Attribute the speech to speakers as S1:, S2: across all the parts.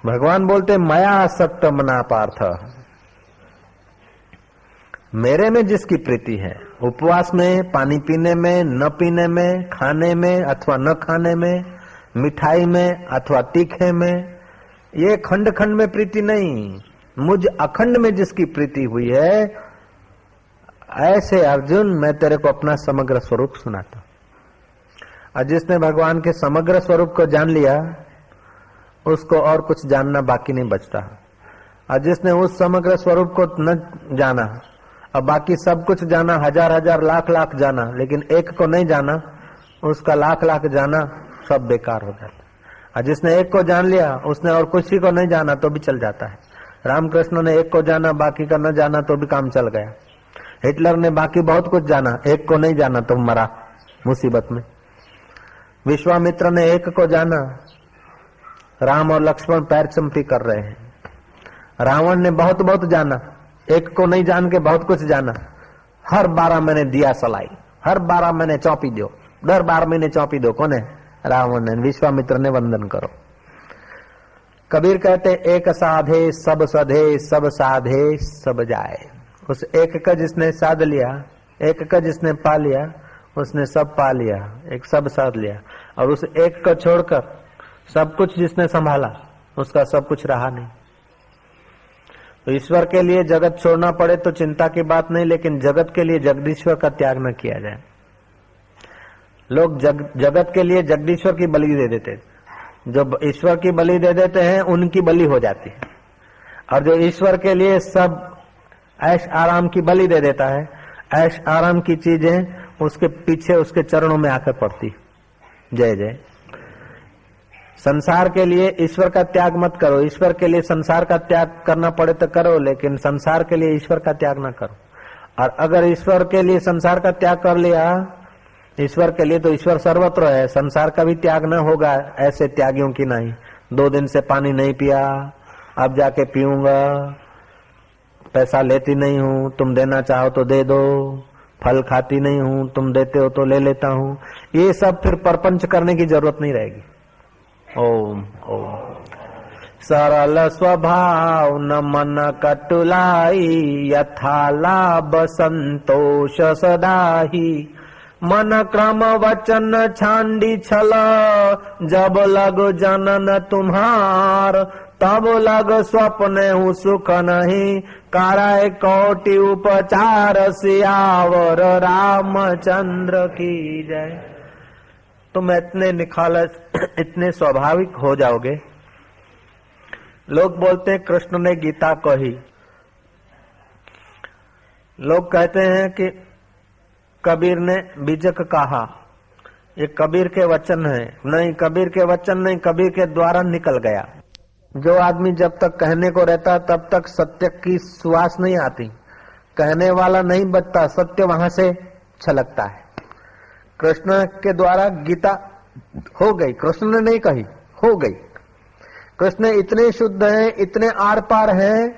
S1: भगवान बोलते मया सक्त मना पार्थ, मेरे में जिसकी प्रीति है, उपवास में, पानी पीने में, न पीने में, खाने में अथवा न खाने में, मिठाई में अथवा तीखे में, ये खंड खंड में प्रीति नहीं, मुझ अखंड में जिसकी प्रीति हुई है, ऐसे अर्जुन मैं तेरे को अपना समग्र स्वरूप सुनाता हूं। और जिसने भगवान के समग्र स्वरूप को जान लिया उसको और कुछ जानना बाकी नहीं बचता। और जिसने उस समग्र स्वरूप को न जाना और बाकी सब कुछ जाना, हजार हजार लाख लाख जाना, लेकिन एक को नहीं जाना, उसका लाख लाख जाना सब बेकार हो जाता। और जिसने एक को जान लिया उसने और किसी को नहीं जाना तो भी चल जाता है। रामकृष्ण ने एक को जाना, बाकी का न जाना तो भी काम चल गया। हिटलर ने बाकी बहुत कुछ जाना, एक को नहीं जाना तो मरा मुसीबत में। विश्वामित्र ने एक को जाना, राम और लक्ष्मण पैर चंपी कर रहे हैं। रावण ने बहुत बहुत जाना, एक को नहीं जान के बहुत कुछ जाना। हर 12 महीने दिया सलाई, हर 12 महीने चौंपी दो, दर 12 महीने चौंपी दो। कौन है? रावण ने। विश्वामित्र ने वंदन करो। कबीर कहते एक साधे सब सधे, सब साधे सब जाए। उस एक का जिसने साध लिया, एक का जिसने पा लिया, उसने सब पा लिया, एक सब साध लिया। और उस एक को छोड़कर सब कुछ जिसने संभाला उसका सब कुछ रहा नहीं। तो ईश्वर के लिए जगत छोड़ना पड़े तो चिंता की बात नहीं, लेकिन जगत के लिए जगदीश्वर का त्याग न किया जाए। लोग जगत के लिए जगदीश्वर की बलि दे देते, जो ईश्वर की बलि दे देते हैं उनकी बलि हो जाती है। और जो ईश्वर के लिए सब ऐश आराम की बलि दे देता है, ऐश आराम की चीजें उसके पीछे उसके चरणों में आकर पड़ती। जय जय। संसार के लिए ईश्वर का त्याग मत करो, ईश्वर के लिए संसार का त्याग करना पड़े तो करो, लेकिन संसार के लिए ईश्वर का त्याग ना करो। और अगर ईश्वर के लिए संसार का त्याग कर लिया, ईश्वर के लिए, तो ईश्वर सर्वत्र है, संसार का भी त्याग न होगा। ऐसे त्यागियों की नहीं। 2 दिन से पानी नहीं पिया, अब जाके पीऊंगा, पैसा लेती नहीं हूं, तुम देना चाहो तो दे दो, फल खाती नहीं हूं, तुम देते हो तो ले लेता हूं, ये सब फिर परपंच करने की जरूरत नहीं रहेगी। ओम ओम। सरल स्वभाव न मन कटुलाई, यथा लाभ संतोष सदाही, मन क्रम वचन छांडी छल, जब लग जनन तुम्हार, तब लग स्वप्न हूँ सुख नहीं, कराय कोटि उपचार, सियावर रामचंद्र की जय। तुम इतने निखालस, इतने स्वाभाविक हो जाओगे। लोग बोलते हैं कृष्ण ने गीता कही, लोग कहते हैं कि कबीर ने बीजक कहा, ये कबीर के वचन है। नहीं, कबीर के वचन नहीं, कबीर के द्वारा निकल गया। जो आदमी जब तक कहने को रहता तब तक सत्य की सुवास नहीं आती, कहने वाला नहीं बचता, सत्य वहां से छलकता है। कृष्ण के द्वारा गीता हो गई, कृष्ण ने नहीं कही, हो गई। कृष्ण इतने शुद्ध हैं, इतने आर पार हैं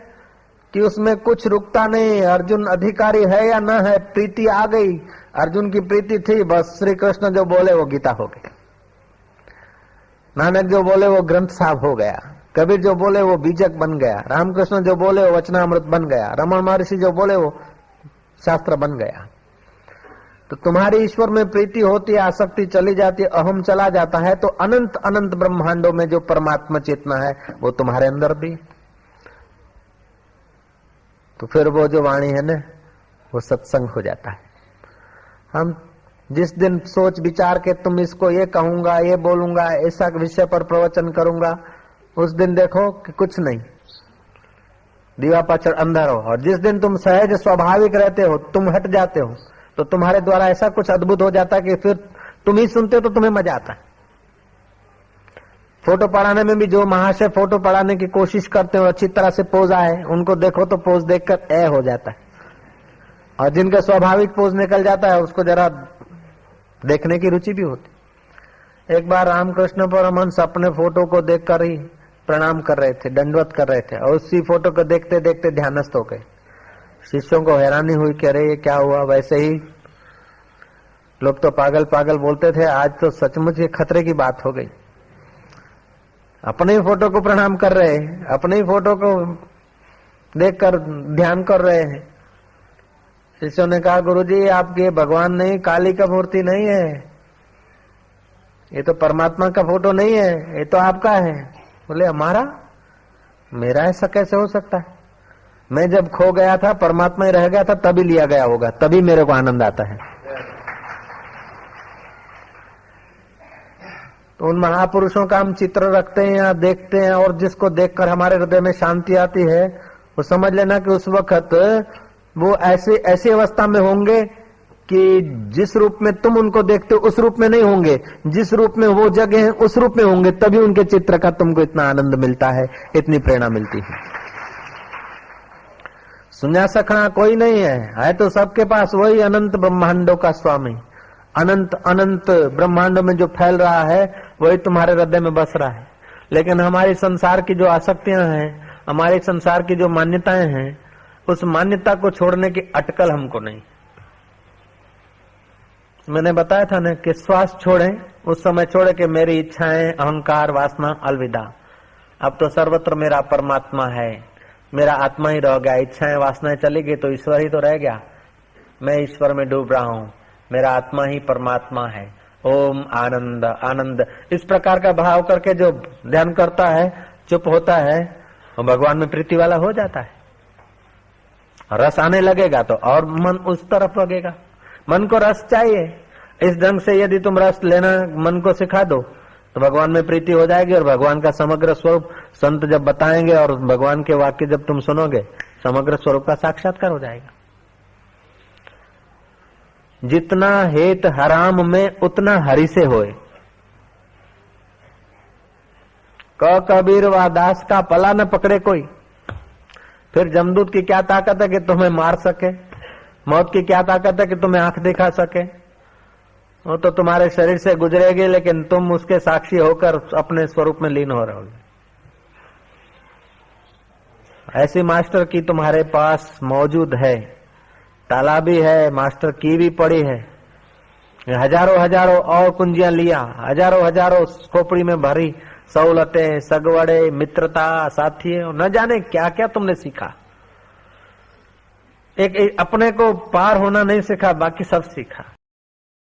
S1: कि उसमें कुछ रुकता नहीं। अर्जुन अधिकारी है या न है, प्रीति आ गई, अर्जुन की प्रीति थी, बस श्री कृष्ण जो बोले वो गीता हो गई, नानक जो बोले वो ग्रंथ साहब हो गया, कबीर जो बोले वो बीजक बन गया, रामकृष्ण जो बोले वो वचनामृत बन गया, रमण महर्षि जो बोले वो शास्त्र बन गया। तो तुम्हारी ईश्वर में प्रीति होती है, आसक्ति चली जाती है, अहम चला जाता है, तो अनंत अनंत ब्रह्मांडों में जो परमात्मा चेतना है वो तुम्हारे अंदर भी। तो फिर वो जो वाणी है ना, वो सत्संग हो जाता है। हम जिस दिन सोच विचार के तुम इसको ये कहूंगा, ये बोलूंगा, ऐसा विषय पर प्रवचन करूंगा, उस दिन देखो कि कुछ नहीं, दीवा पाछड़ अंधर हो। और जिस दिन तुम सहज स्वाभाविक रहते हो, तुम हट जाते हो, तो तुम्हारे द्वारा ऐसा कुछ अद्भुत हो जाता है कि फिर तुम ही सुनते हो तो तुम्हें मजा आता है। फोटो पढ़ाने में भी जो महाशय फोटो पढ़ाने की कोशिश करते हो, अच्छी तरह से पोज आए, उनको देखो तो पोज देखकर ए हो जाता है। और जिनका स्वाभाविक पोज निकल जाता है उसको जरा देखने की रुचि भी होती। एक बार रामकृष्ण परमहंस अपने फोटो को देखकर ही प्रणाम कर रहे थे, दंडवत कर रहे थे, और उसी फोटो को देखते देखते ध्यानस्थ हो गए। शिष्यों को हैरानी हुई कि अरे ये क्या हुआ। वैसे ही लोग तो पागल पागल बोलते थे, आज तो सचमुच ये खतरे की बात हो गई। अपने ही फोटो को प्रणाम कर रहे हैं, अपने ही फोटो को देखकर ध्यान कर रहे हैं। शिष्यों ने कहा, गुरुजी आपके भगवान नहीं, काली का मूर्ति नहीं है, ये तो परमात्मा का फोटो नहीं है, ये तो आपका है। बोले हमारा? मेरा ऐसा कैसे हो सकता है? मैं जब खो गया था, परमात्मा ही रह गया था, तभी लिया गया होगा, तभी मेरे को आनंद आता है। तो उन महापुरुषों का हम चित्र रखते हैं या देखते हैं, और जिसको देखकर हमारे हृदय में शांति आती है, वो समझ लेना कि उस वक्त वो ऐसी अवस्था में होंगे कि जिस रूप में तुम उनको देखते हो उस रूप में नहीं होंगे, जिस रूप में वो जगह है उस रूप में होंगे, तभी उनके चित्र का तुमको इतना आनंद मिलता है, इतनी प्रेरणा मिलती है। सुना सकना कोई नहीं है तो सबके पास वही अनंत ब्रह्मांडों का स्वामी। अनंत अनंत ब्रह्मांडों में जो फैल रहा है वही तुम्हारे हृदय में बस रहा है। लेकिन हमारी संसार की जो आसक्तियां हैं, हमारे संसार की जो मान्यताएं हैं, उस मान्यता को छोड़ने की अटकल हमको नहीं। मैंने बताया था ना कि श्वास छोड़ें, उस समय छोड़े कि मेरी इच्छाएं, अहंकार, वासना अलविदा। अब तो सर्वत्र मेरा परमात्मा है, मेरा आत्मा ही रह गया। इच्छाएं वासनाएं चली गई तो ईश्वर ही तो रह गया। मैं ईश्वर में डूब रहा हूं, मेरा आत्मा ही परमात्मा है। ओम आनंद आनंद, इस प्रकार का भाव करके जो ध्यान करता है, चुप होता है, वो भगवान में प्रीति वाला हो जाता है। रस आने लगेगा तो और मन उस तरफ लगेगा। मन को रस चाहिए, इस ढंग से यदि तुम रस लेना मन को सिखा दो तो भगवान में प्रीति हो जाएगी, और भगवान का समग्र स्वरूप संत जब बताएंगे और भगवान के वाक्य जब तुम सुनोगे, समग्र स्वरूप का साक्षात्कार हो जाएगा। जितना हेत हराम में उतना हरि से होए। कबीर व दास का पला न पकड़े कोई। फिर जमदूत की क्या ताकत है कि तुम्हें मार सके, मौत की क्या ताकत है कि तुम्हें आंख दिखा सके। वो तो तुम्हारे शरीर से गुजरेगी, लेकिन तुम उसके साक्षी होकर अपने स्वरूप में लीन हो रहोगे। ऐसी मास्टर की तुम्हारे पास मौजूद है, ताला भी है, मास्टर की भी पड़ी है, हजारों हजारों और कुंजियां लिया, हजारों हजारों खोपड़ी में भरी सहूलतें, सगवड़े, मित्रता, साथी, न जाने क्या क्या तुमने सीखा। एक अपने को पार होना नहीं सीखा, बाकी सब सीखा।